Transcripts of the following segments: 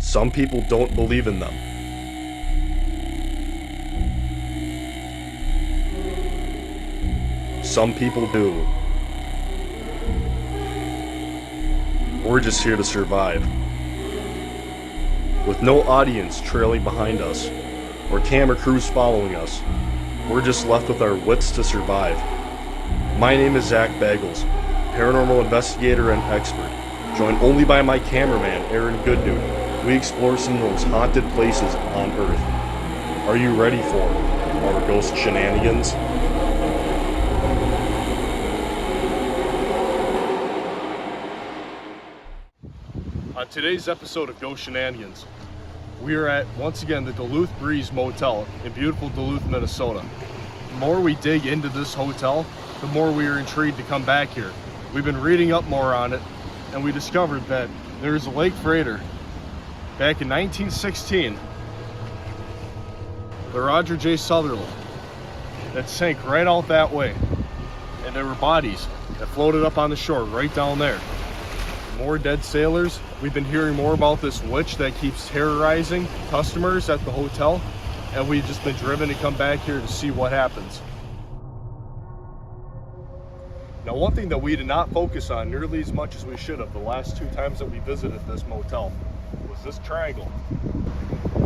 Some people don't believe in them. Some people do. We're just here to survive. With no audience trailing behind us, or camera crews following us, we're just left with our wits to survive. My name is Zach Bagels, paranormal investigator and expert, joined only by my cameraman, Aaron Goodnoon. We explore some of the most haunted places on Earth. Are you ready for our ghost shenanigans? On today's episode of Ghost Shenanigans, we are at, once again, the Duluth Breeze Motel in beautiful Duluth, Minnesota. The more we dig into this hotel, the more we are intrigued to come back here. We've been reading up more on it, and we discovered that there's a lake freighter back in 1916, the Roger J. Sutherland, that sank right out that way. And there were bodies that floated up on the shore right down there. More dead sailors. We've been hearing more about this witch that keeps terrorizing customers at the hotel, and we've just been driven to come back here to see what happens. Now, one thing that we did not focus on nearly as much as we should have the last 2 times that we visited this motel was this triangle.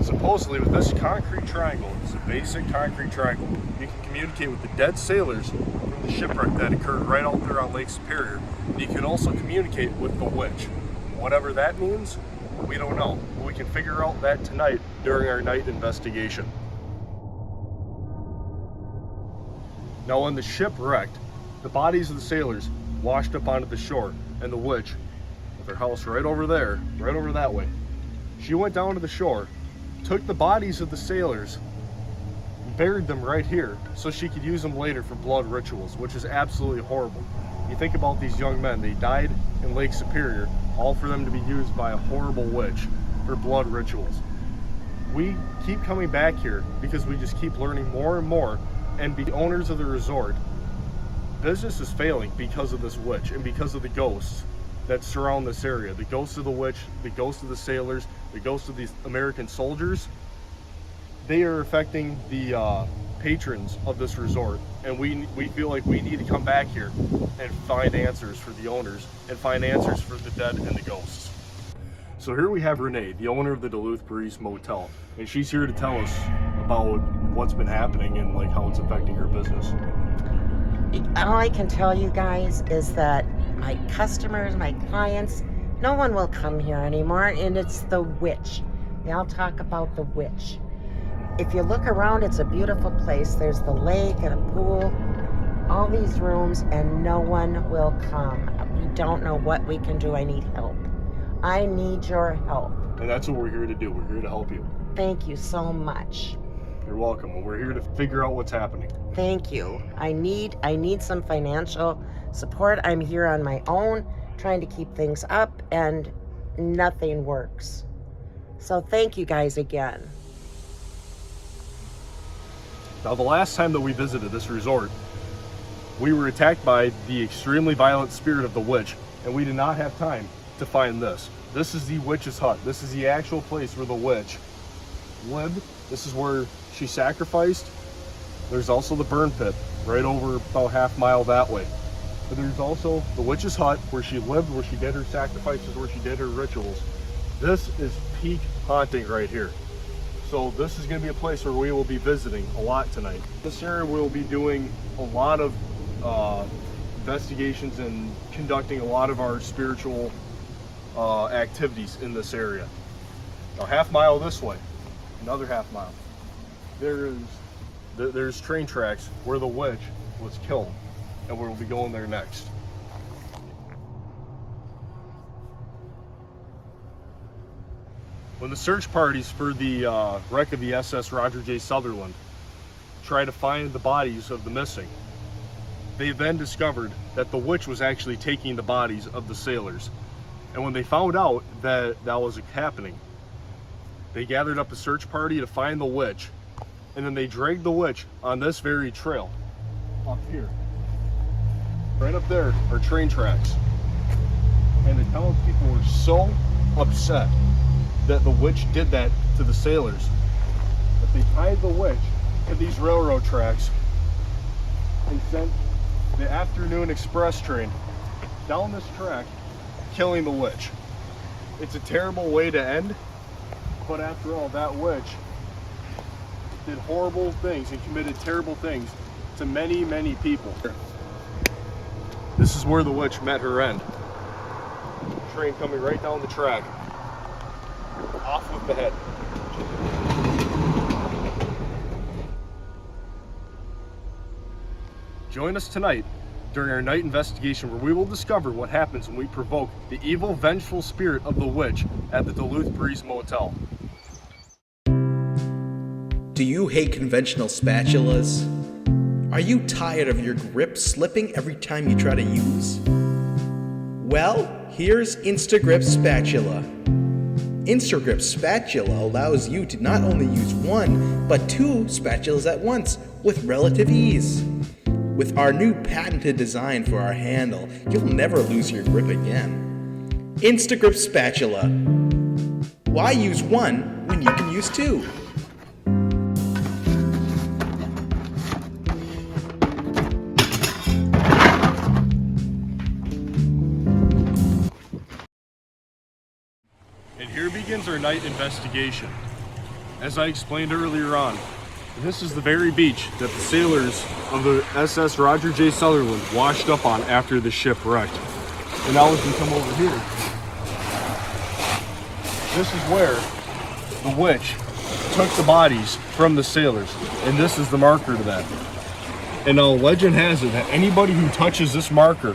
Supposedly, with this concrete triangle, it's a basic concrete triangle, you can communicate with the dead sailors from the shipwreck that occurred right out there on Lake Superior. And you can also communicate with the witch. Whatever that means, we don't know. But we can figure out that tonight during our night investigation. Now, when the ship wrecked, the bodies of the sailors washed up onto the shore, and the witch, with her house right over there, right over that way, she went down to the shore, took the bodies of the sailors, and buried them right here so she could use them later for blood rituals, which is absolutely horrible. You think about these young men, they died in Lake Superior, all for them to be used by a horrible witch for blood rituals. We keep coming back here because we just keep learning more and more, and the owners of the resort, business is failing because of this witch and because of the ghosts that surround this area. The ghosts of the witch, the ghosts of the sailors, the ghosts of these American soldiers. They are affecting the patrons of this resort, and we feel like we need to come back here and find answers for the owners and find answers for the dead and the ghosts. So here we have Renee, the owner of the Duluth Breeze Motel, and she's here to tell us about what's been happening and like how it's affecting her business. All I can tell you guys is that my customers, my clients, no one will come here anymore, and it's the witch. They all talk about the witch. If you look around, it's a beautiful place. There's the lake and a pool, all these rooms, and no one will come. We don't know what we can do. I need help. I need your help. And that's what we're here to do. We're here to help you. Thank you so much. You're welcome. And we're here to figure out what's happening. Thank you. I need some financial support. I'm here on my own, trying to keep things up, and nothing works. So thank you guys again. Now, the last time that we visited this resort, we were attacked by the extremely violent spirit of the witch, and we did not have time to find this. This is the witch's hut. This is the actual place where the witch lived. This is where she sacrificed. There's also the burn pit right over about half mile that way. But there's also the witch's hut where she lived, where she did her sacrifices, where she did her rituals. This is peak haunting right here. So this is going to be a place where we will be visiting a lot tonight. This area we'll be doing a lot of investigations and conducting a lot of our spiritual activities in this area. Now, half mile this way, another half mile, there's train tracks where the witch was killed, and we'll be going there next. When the search parties for the wreck of the SS Roger J. Sutherland tried to find the bodies of the missing, they then discovered that the witch was actually taking the bodies of the sailors. And when they found out that that was happening, they gathered up a search party to find the witch, and then they dragged the witch on this very trail up here. Right up there are train tracks. And the townspeople were so upset that the witch did that to the sailors. That they tied the witch to these railroad tracks and sent the afternoon express train down this track, killing the witch. It's a terrible way to end, but after all, that witch did horrible things and committed terrible things to many, many people. This is where the witch met her end. Train coming right down the track. Off with the head. Join us tonight during our night investigation, where we will discover what happens when we provoke the evil, vengeful spirit of the witch at the Duluth Breeze Motel. Do you hate conventional spatulas? Are you tired of your grip slipping every time you try to use? Well, here's Instagrip Spatula. Instagrip Spatula allows you to not only use one, but two spatulas at once with relative ease. With our new patented design for our handle, you'll never lose your grip again. Instagrip Spatula. Why use one when you can use two? And here begins our night investigation. As I explained earlier on, this is the very beach that the sailors of the SS Roger J. Sutherland washed up on after the ship wrecked. And now as we come over here, this is where the witch took the bodies from the sailors. And this is the marker to that. And now legend has it that anybody who touches this marker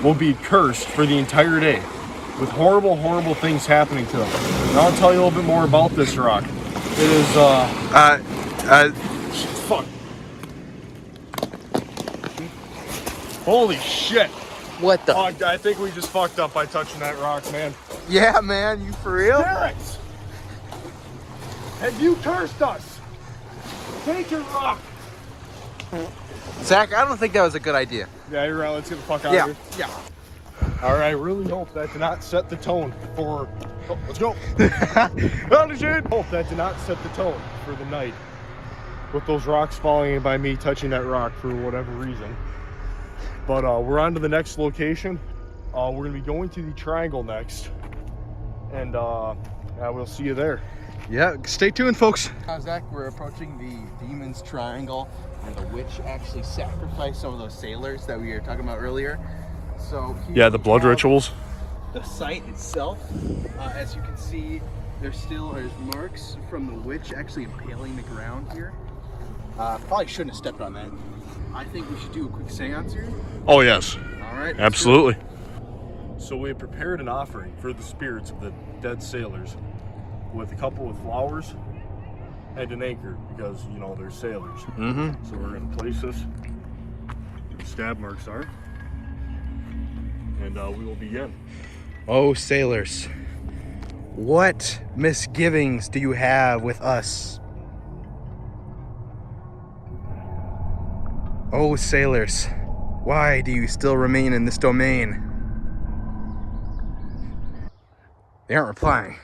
will be cursed for the entire day, with horrible, horrible things happening to them. And I'll tell you a little bit more about this rock. It is, fuck. Holy shit. What the? Oh, I think we just fucked up by touching that rock, man. Yeah, man, you for real? Parents! Have you cursed us? Take your rock. Zach, I don't think that was a good idea. Yeah, you're right. Let's get the fuck out of here. Yeah. All right, I really hope that did not set the tone for... Oh, let's go. Hope that did not set the tone for the night, with those rocks falling by me touching that rock for whatever reason. But we're on to the next location. We're going to be going to the triangle next. And we'll see you there. Yeah, stay tuned, folks. Zach, we're approaching the Demon's Triangle, and the witch actually sacrificed some of those sailors that we were talking about earlier. So Yeah, the blood rituals. The site itself, as you can see, there's marks from the witch actually impaling the ground here. Probably shouldn't have stepped on that. I think we should do a quick seance here. Oh, yes. All right. Absolutely. So we have prepared an offering for the spirits of the dead sailors, with a couple of flowers and an anchor, because, you know, they're sailors. Mm-hmm. So we're going to place this where the stab marks are, and we will begin. Oh, sailors, what misgivings do you have with us? Oh, sailors, why do you still remain in this domain? They aren't replying.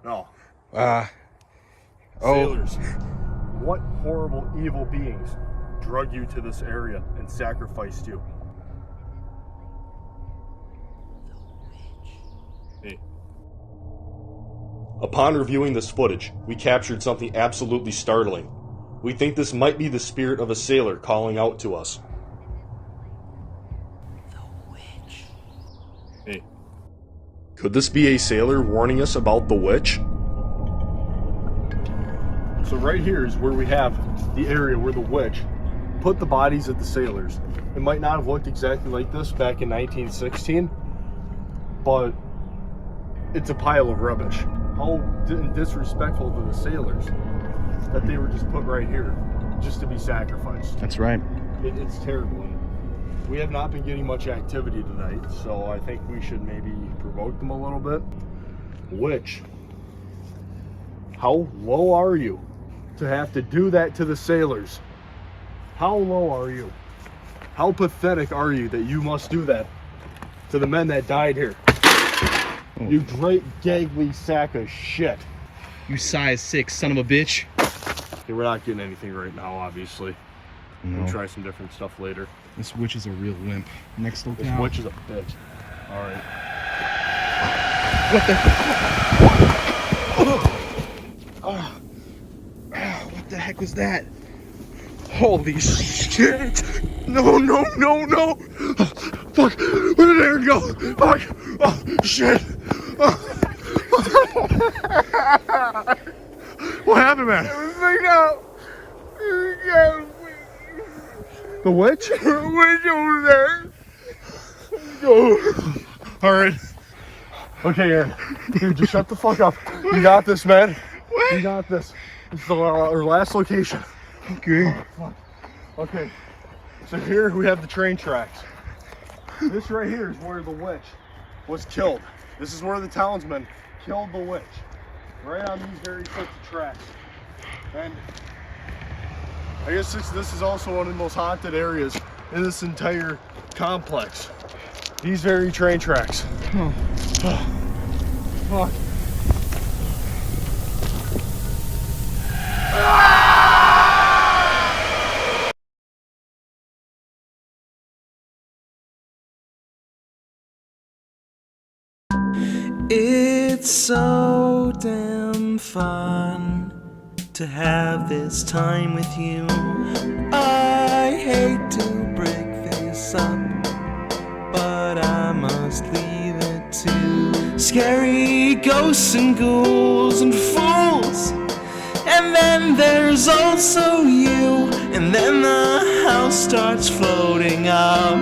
No. Oh. Sailors, what horrible evil beings drug you to this area and sacrificed you? Hey. Upon reviewing this footage, we captured something absolutely startling. We think this might be the spirit of a sailor calling out to us. The witch. Hey. Could this be a sailor warning us about the witch? So right here is where we have the area where the witch put the bodies of the sailors. It might not have looked exactly like this back in 1916, but it's a pile of rubbish. How disrespectful to the sailors that they were just put right here just to be sacrificed. That's right. It's terrible. And we have not been getting much activity tonight, so I think we should maybe provoke them a little bit. Witch, how low are you to have to do that to the sailors? How low are you? How pathetic are you that you must do that to the men that died here? You great gangly sack of shit. You size 6 son of a bitch. Okay, we're not getting anything right now, obviously. No. We'll try some different stuff later. This witch is a real wimp. Next This locale. witch is a bitch. All right. What the? What the heck was that? Holy shit! No, no, no, no! Oh, fuck! Where did Aaron go? Fuck! Oh, shit! Oh. What happened, man? The witch? The witch over there. Go. All right. Okay, Aaron. Dude, just shut the fuck up. You got this, man. What? You got this. This is our last location. Okay. Oh, fuck. Okay. So here we have the train tracks. This right here is where the witch was killed. This is where the townsmen killed the witch. Right on these very sets of tracks. And I guess this is also one of the most haunted areas in this entire complex. These very train tracks. Oh. Fuck. It's so damn fun to have this time with you. I hate to break this up, but I must leave it to scary ghosts and ghouls and fools. And then there's also you, and then the house starts floating up,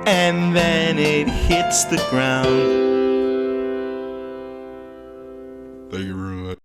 and then it hits the ground. Thank you very much.